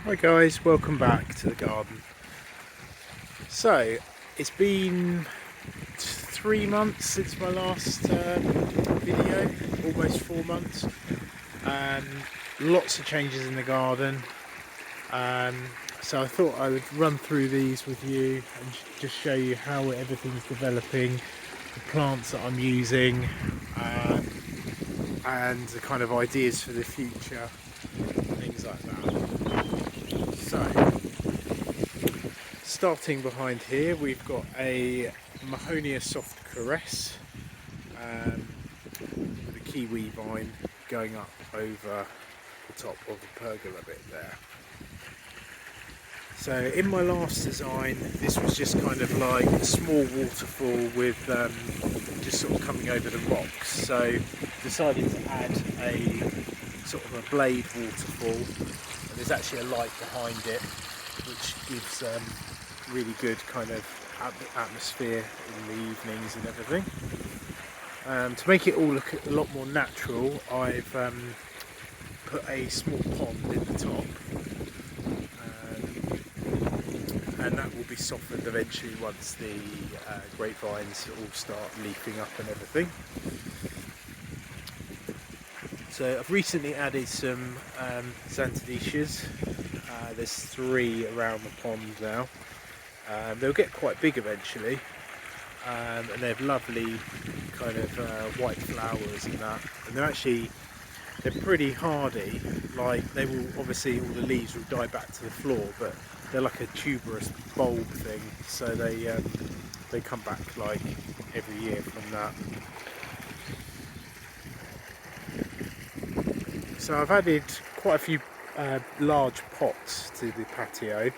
Hi guys, welcome back to the garden. So, it's been 3 months since my last video, almost 4 months. Um, Lots of changes in the garden. So I thought I would run through these with you and just show you how everything's developing, the plants that I'm using, and the kind of ideas for the future, things like that. So, starting behind here, we've got a Mahonia soft caress um, with a kiwi vine going up over the top of the pergola bit there. So in my last design, this was just kind of like a small waterfall with just sort of coming over the rocks. So decided to add a sort of a blade waterfall, and there's actually a light behind it, which gives really good kind of atmosphere in the evenings and everything. To make it all look a lot more natural, I've put a small pond in the top, and that will be softened eventually once the grapevines all start leafing up and everything. So I've recently added some xanthidicias. There's 3 around the pond now. They'll get quite big eventually, and they have lovely kind of white flowers and that. And they're pretty hardy. Like, they will obviously, all the leaves will die back to the floor, but they're like a tuberous bulb thing, so they come back like every year from that. So I've added quite a few large pots to the patio,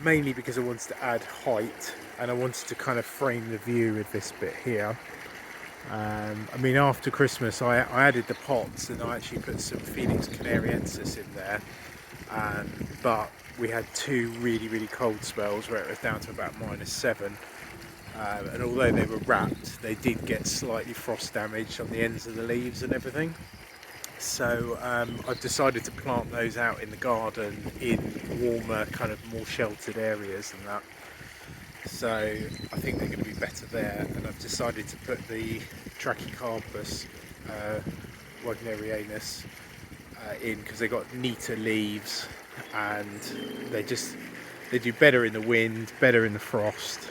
mainly because I wanted to add height and I wanted to kind of frame the view with this bit here. I mean, after Christmas I added the pots, and I actually put some Phoenix canariensis in there, but we had 2 really cold spells where it was down to about -7, and although they were wrapped, they did get slightly frost damage on the ends of the leaves and everything. So I've decided to plant those out in the garden in warmer, kind of more sheltered areas than that. So I think they're going to be better there, and I've decided to put the Trachycarpus wagnerianus in because they got neater leaves, and they do better in the wind, better in the frost,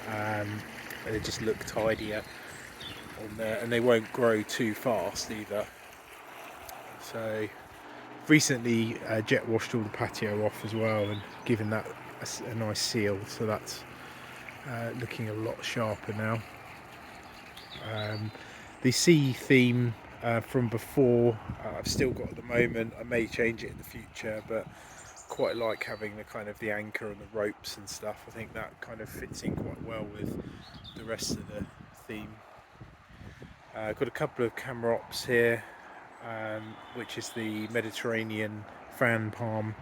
and they just look tidier on there, and they won't grow too fast either. So recently jet washed all the patio off as well and given that a nice seal, so that's looking a lot sharper now. The sea theme from before I've still got at the moment. I may change it in the future, but quite like having the kind of the anchor and the ropes and stuff. I think that kind of fits in quite well with the rest of the theme. I've got a couple of camerops here, which is the Mediterranean fan palm.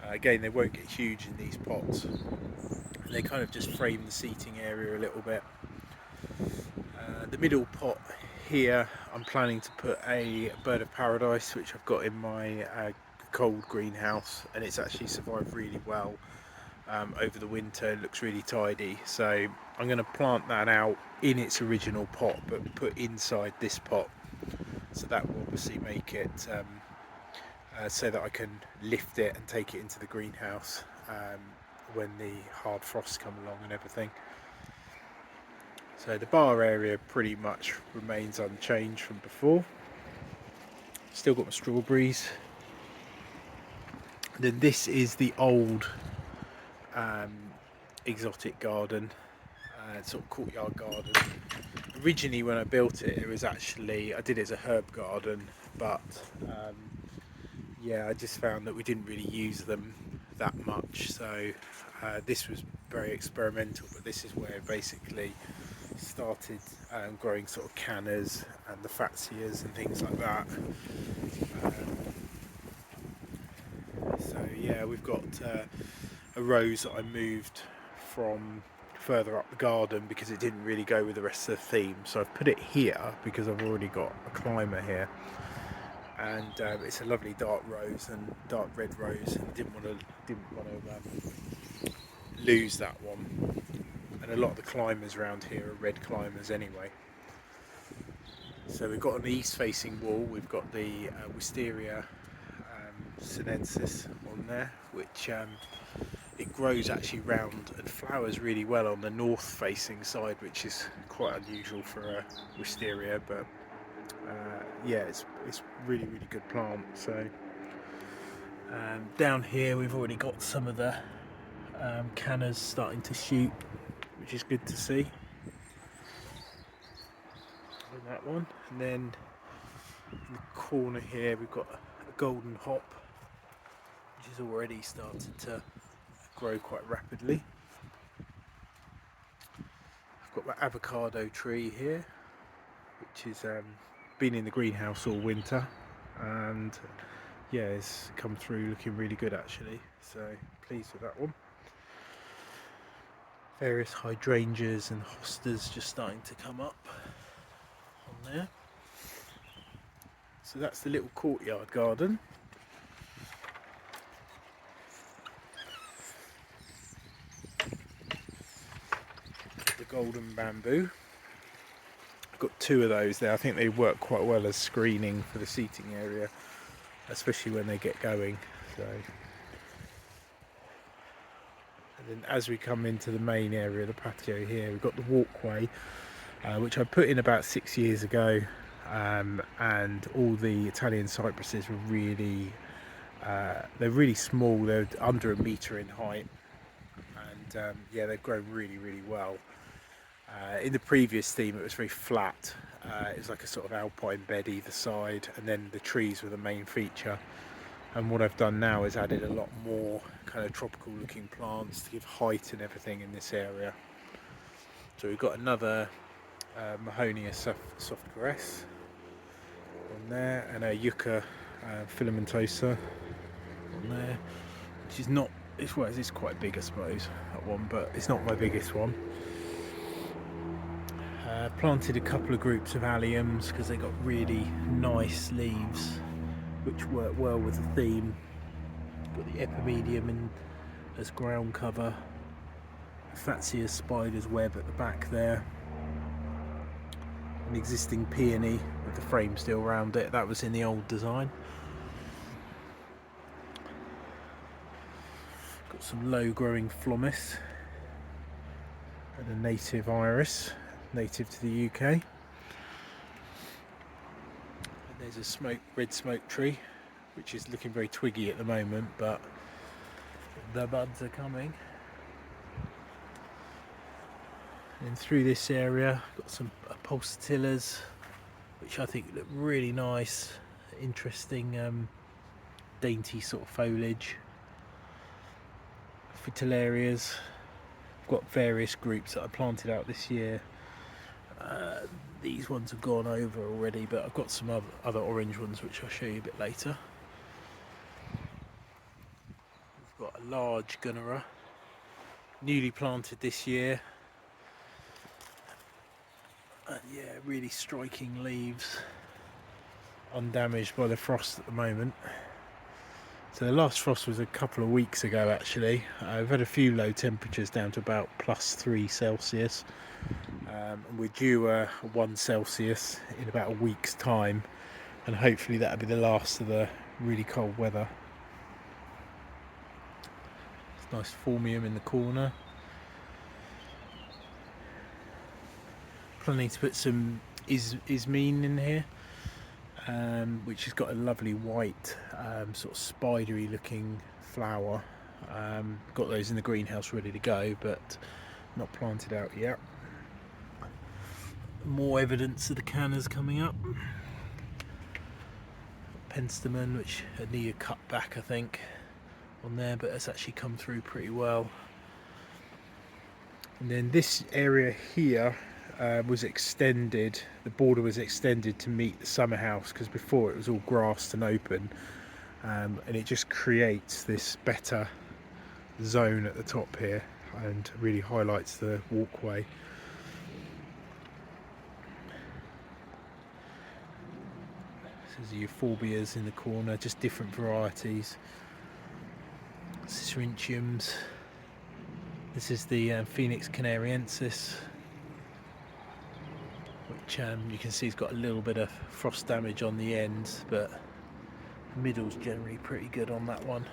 Again, they won't get huge in these pots. They kind of just frame the seating area a little bit. The middle pot here, I'm planning to put a bird of paradise, which I've got in my cold greenhouse, and it's actually survived really well over the winter. It looks really tidy, so I'm going to plant that out in its original pot, but put inside this pot, so that will obviously make it so that I can lift it and take it into the greenhouse when the hard frosts come along and everything. So the bar area pretty much remains unchanged from before. Still got my strawberries. Then this is the old exotic garden, sort of courtyard garden. Originally when I built it, it was actually, I did it as a herb garden, but yeah, I just found that we didn't really use them that much, so this was very experimental, but this is where basically started growing sort of cannas and the fatsias and things like that. So yeah, we've got a rose that I moved from further up the garden because it didn't really go with the rest of the theme, so I've put it here because I've already got a climber here. and it's a lovely dark rose and dark red rose, and didn't want to lose that one. And a lot of the climbers around here are red climbers anyway. So we've got an east facing wall, we've got the wisteria sinensis on there, which it grows actually round and flowers really well on the north facing side, which is quite unusual for a wisteria, but yeah, it's really good plant. So down here we've already got some of the cannas starting to shoot, which is good to see. And that one, and then in the corner here we've got a golden hop, which has already started to grow quite rapidly. I've got my avocado tree here, which has been in the greenhouse all winter, and yeah, it's come through looking really good actually, so pleased with that one. Various hydrangeas and hostas just starting to come up on there. So that's the little courtyard garden. The golden bamboo. I've got 2 of those there. I think they work quite well as screening for the seating area, especially when they get going. So, and then as we come into the main area, the patio here, we've got the walkway, which I put in about 6 years ago, and all the Italian cypresses were really, they're really small. They're under 1 metre in height, and yeah, they've grown really well. In the previous theme it was very flat, it was like a sort of alpine bed either side, and then the trees were the main feature. And what I've done now is added a lot more kind of tropical looking plants to give height and everything in this area. So we've got another Mahonia soft grass on there, and a Yucca filamentosa on there, which is not, it's quite big I suppose, that one, but it's not my biggest one. Planted a couple of groups of alliums because they got really nice leaves which work well with the theme. Got the epimedium in as ground cover, Fatsia spider's web at the back there, an existing peony with the frame still around it, that was in the old design. Got some low growing phlomis and a native iris, native to the UK. And there's a red smoke tree, which is looking very twiggy at the moment, but the buds are coming. And through this area, got some pulsatillas, which I think look really nice, interesting, dainty sort of foliage. Fritillarias. I've got various groups that I planted out this year. These ones have gone over already, but I've got some other orange ones which I'll show you a bit later. We've got a large gunnera, newly planted this year, and yeah, really striking leaves, undamaged by the frost at the moment. So the last frost was a couple of weeks ago actually. We've had a few low temperatures down to about +3 Celsius. And we're due 1 Celsius in about a week's time, and hopefully that'll be the last of the really cold weather. It's nice formium in the corner. Planning to put some ismene in here, which has got a lovely white sort of spidery looking flower. Got those in the greenhouse ready to go, but not planted out yet. More evidence of the cannas coming up. Penstemon, which had needed cut back I think on there, but it's actually come through pretty well. And then this area here was extended, the border was extended to meet the summer house, because before it was all grassed and open, and it just creates this better zone at the top here and really highlights the walkway. This There's the euphorbias in the corner, just different varieties. Syrinchiums. This is the Phoenix canariensis, which you can see it's got a little bit of frost damage on the ends, but the middle's generally pretty good on that one,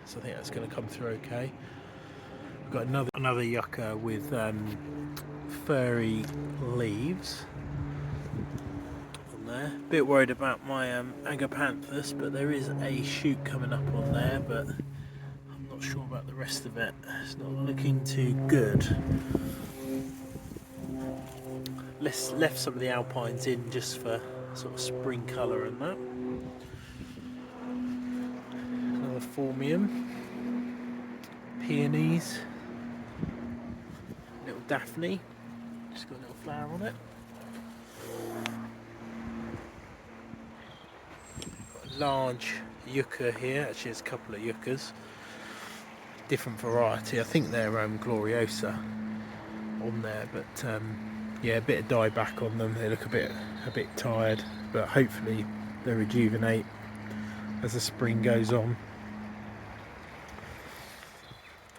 so I think that's going to come through okay. We've got another yucca with furry leaves on there. Bit worried about my agapanthus, but there is a shoot coming up on there, but I'm not sure about the rest of it. It's not looking too good. Left some of the alpines in just for sort of spring colour and that. Another phormium, peonies, little daphne, just got a little flower on it. Got a large yucca here, actually there's a couple of yuccas, different variety. I think they're gloriosa on there, but yeah, a bit of dieback on them. They look a bit tired, but hopefully they rejuvenate as the spring goes on.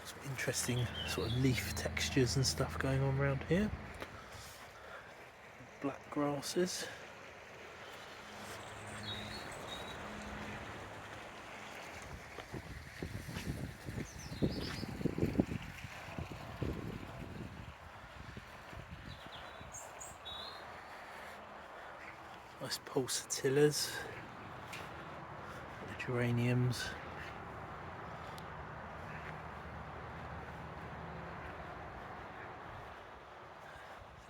Some interesting sort of leaf textures and stuff going on around here. Black grasses. Nice pulsatillas, geraniums.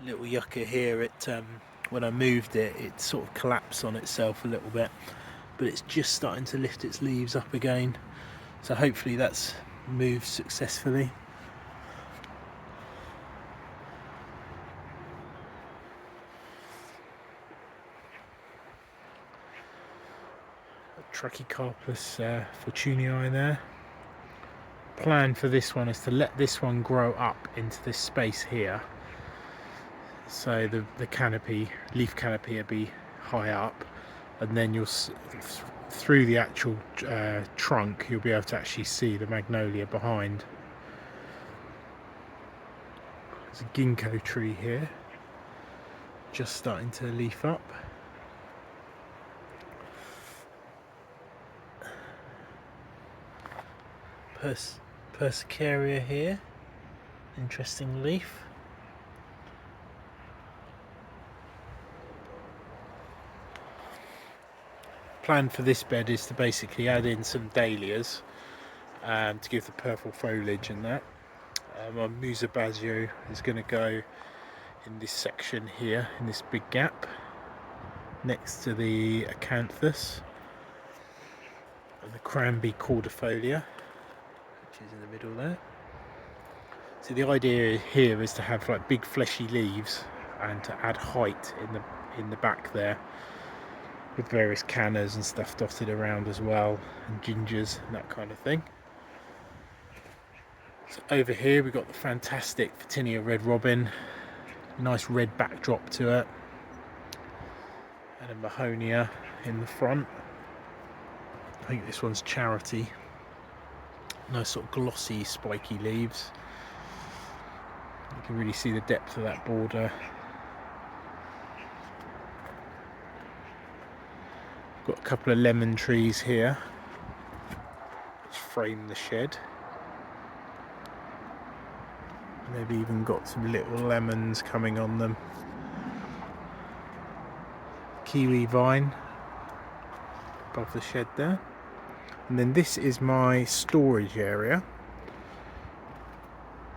Little yucca here, when I moved it sort of collapsed on itself a little bit, but it's just starting to lift its leaves up again, so hopefully that's moved successfully. Trachycarpus fortunii there. Plan for this one is to let this one grow up into this space here, so the canopy, leaf canopy, will be high up, and then you'll through the actual trunk you'll be able to actually see the magnolia behind. There's a ginkgo tree here, just starting to leaf up. Persicaria here, interesting leaf. Plan for this bed is to basically add in some dahlias to give the purple foliage and that. My Patio is going to go in this section here, in this big gap next to the acanthus and the Cranby cordifolia, which is in the middle there. So the idea here is to have like big fleshy leaves and to add height in the back there, with various cannas and stuff dotted around as well, and gingers and that kind of thing. So over here we've got the fantastic Photinia red robin, nice red backdrop to it, and a Mahonia in the front. I think this one's Charity. Nice sort of glossy spiky leaves. You can really see the depth of that border. Got a couple of lemon trees here which frame the shed. And they've even got some little lemons coming on them. Kiwi vine above the shed there. And then this is my storage area.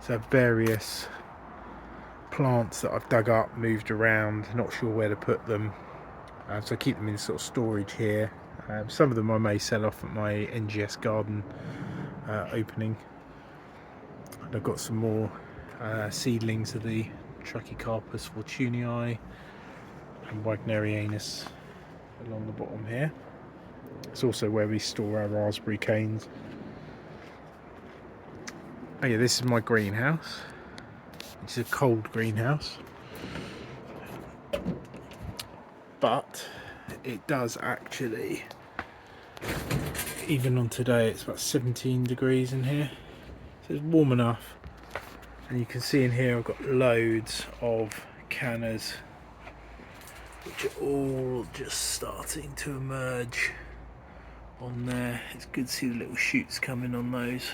So various plants that I've dug up, moved around, not sure where to put them. So I keep them in sort of storage here. Some of them I may sell off at my NGS garden opening. And I've got some more seedlings of the Trachycarpus fortunii and Wagnerianus along the bottom here. It's also where we store our raspberry canes. Oh yeah, this is my greenhouse. It's a cold greenhouse, but it does actually, even on today it's about 17 degrees in here, so it's warm enough. And you can see in here I've got loads of cannas which are all just starting to emerge on there. It's good to see the little shoots coming on those.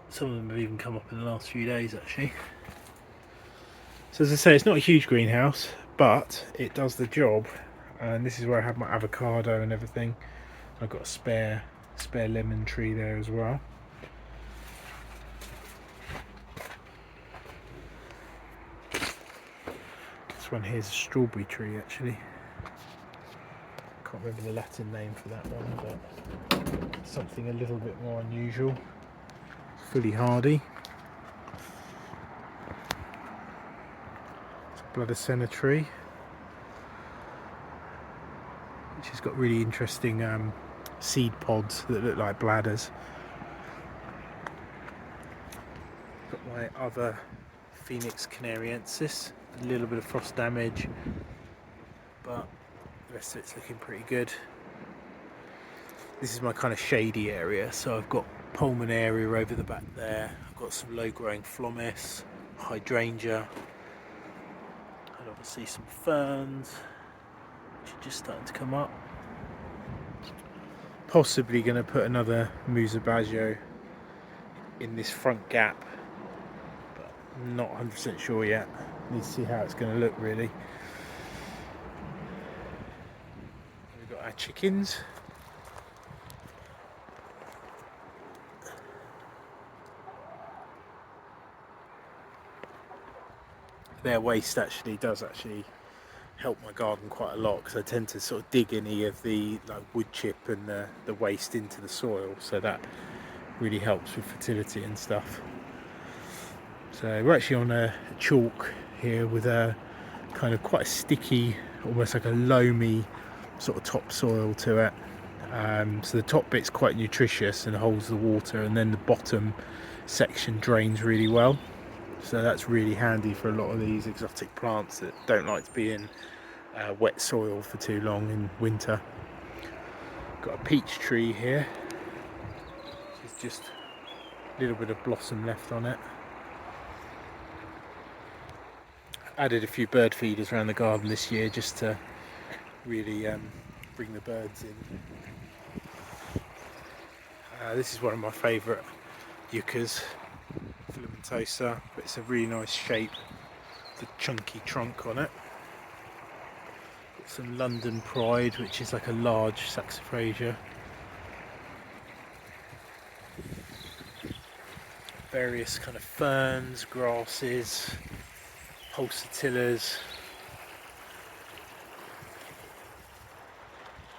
Some of them have even come up in the last few days actually. So as I say, it's not a huge greenhouse, but it does the job. And this is where I have my avocado and everything. I've got a spare lemon tree there as well. This one here's a strawberry tree actually. Can't remember the Latin name for that one, but something a little bit more unusual. Fully hardy. It's a Bladdersenna tree, which has got really interesting seed pods that look like bladders. Got my other Phoenix canariensis, a little bit of frost damage, but the rest of it's looking pretty good. This is my kind of shady area, so I've got pulmonaria over the back there. I've got some low growing phlomis, hydrangea, and obviously some ferns, which are just starting to come up. Possibly going to put another Musabaggio in this front gap, but not 100% sure yet. Need to see how it's going to look really. We've got our chickens. Their waste actually does help my garden quite a lot, because I tend to sort of dig any of the wood chip and the waste into the soil, so that really helps with fertility and stuff. So we're actually on a chalk here with a kind of quite a sticky, almost like a loamy sort of topsoil to it. So the top bit's quite nutritious and holds the water, and then the bottom section drains really well. So that's really handy for a lot of these exotic plants that don't like to be in wet soil for too long in winter. Got a peach tree here. There's just a little bit of blossom left on it. Added a few bird feeders around the garden this year just to really bring the birds in. This is one of my favourite yuccas, filamentosa, but it's a really nice shape, the chunky trunk on it. Got some London Pride, which is like a large saxifraga. Various kind of ferns, grasses, pulsatillas,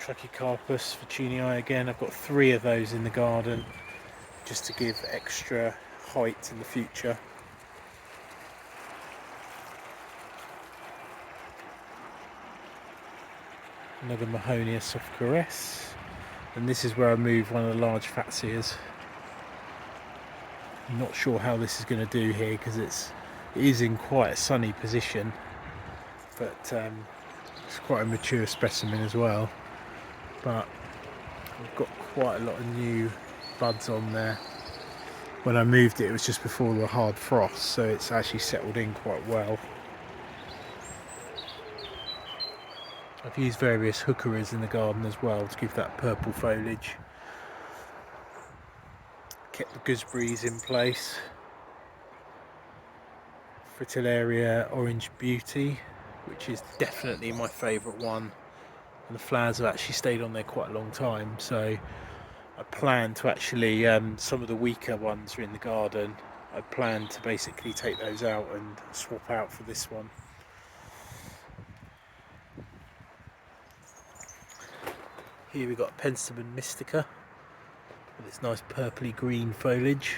Trachycarpus fortunii again. I've got 3 of those in the garden just to give extra height in the future. Another Mahonia soft caress, and this is where I moved one of the large fatsias. I'm not sure how this is going to do here because it is in quite a sunny position, but it's quite a mature specimen as well. But I've got quite a lot of new buds on there. When I moved it, it was just before the hard frost, so it's actually settled in quite well. I've used various hookeras in the garden as well to give that purple foliage. Kept the gooseberries in place. Fritillaria Orange Beauty, which is definitely my favourite one. And the flowers have actually stayed on there quite a long time, so I plan to actually, some of the weaker ones are in the garden. I plan to basically take those out and swap out for this one. Here we've got Penstemon Mystica with its nice purpley green foliage.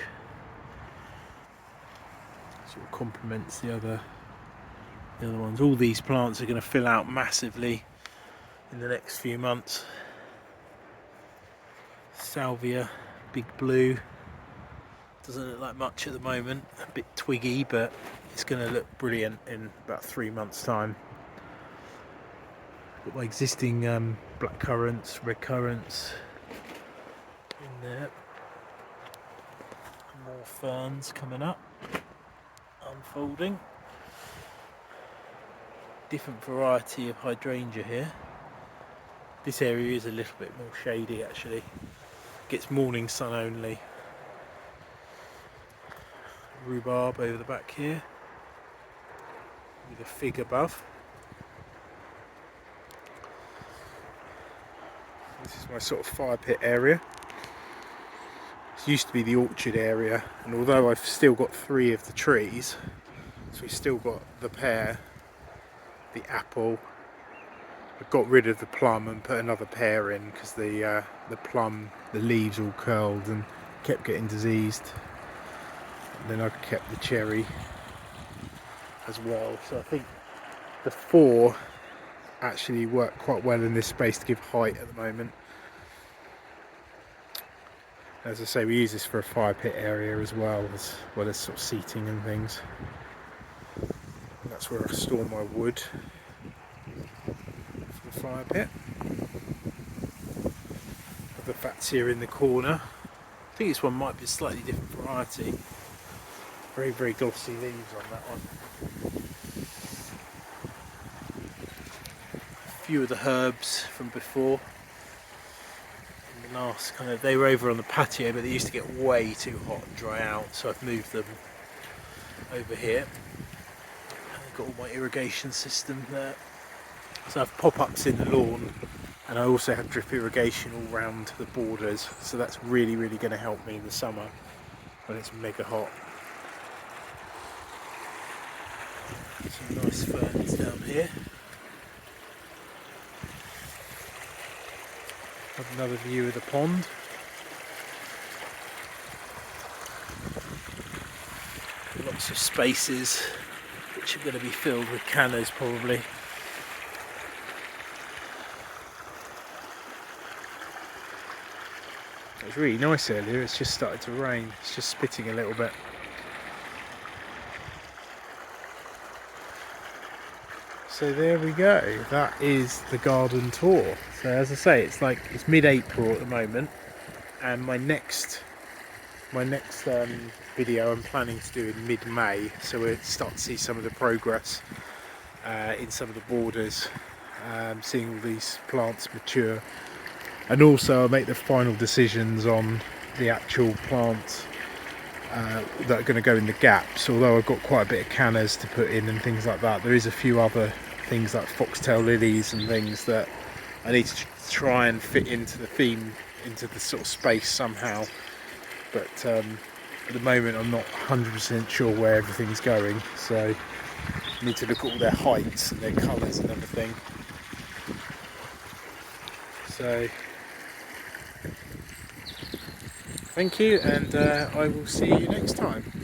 Sort of complements the other ones. All these plants are going to fill out massively in the next few months. Salvia, big blue. Doesn't look like much at the moment. A bit twiggy, but it's going to look brilliant in about 3 months' time. Got my existing black currants, red currants in there. More ferns coming up, unfolding. Different variety of hydrangea here. This area is a little bit more shady actually. Gets morning sun only. Rhubarb over the back here with a fig above. This is my sort of fire pit area. This used to be the orchard area, and although I've still got 3 of the trees, so we've still got the pear, the apple. I got rid of the plum and put another pear in because the plum, the leaves all curled and kept getting diseased. And then I kept the cherry as well. So I think the 4 actually work quite well in this space to give height at the moment. As I say, we use this for a fire pit area as well as sort of seating and things. And that's where I store my wood for the fire pit. The Patio in the corner. I think this one might be a slightly different variety. Very, very glossy leaves on that one. A few of the herbs from before. In the last they were over on the patio, but they used to get way too hot and dry out, so I've moved them over here. I've got all my irrigation system there. So I have pop-ups in the lawn, and I also have drip irrigation all round the borders, so that's really, really going to help me in the summer when it's mega hot. Some nice ferns down here. Have another view of the pond. Lots of spaces which are going to be filled with cannas probably. It was really nice earlier, it's just started to rain, it's just spitting a little bit. So there we go, that is the garden tour. So as I say, it's mid-April at the moment, and my next video I'm planning to do in mid-May, so we'll start to see some of the progress in some of the borders, seeing all these plants mature, and also I'll make the final decisions on the actual plants that are going to go in the gaps. Although I've got quite a bit of cannas to put in and things like that, there is a few other things like foxtail lilies and things that I need to try and fit into the theme, into the sort of space somehow. But at the moment I'm not 100% sure where everything's going, so I need to look at all their heights and their colours and everything. So thank you, and I will see you next time.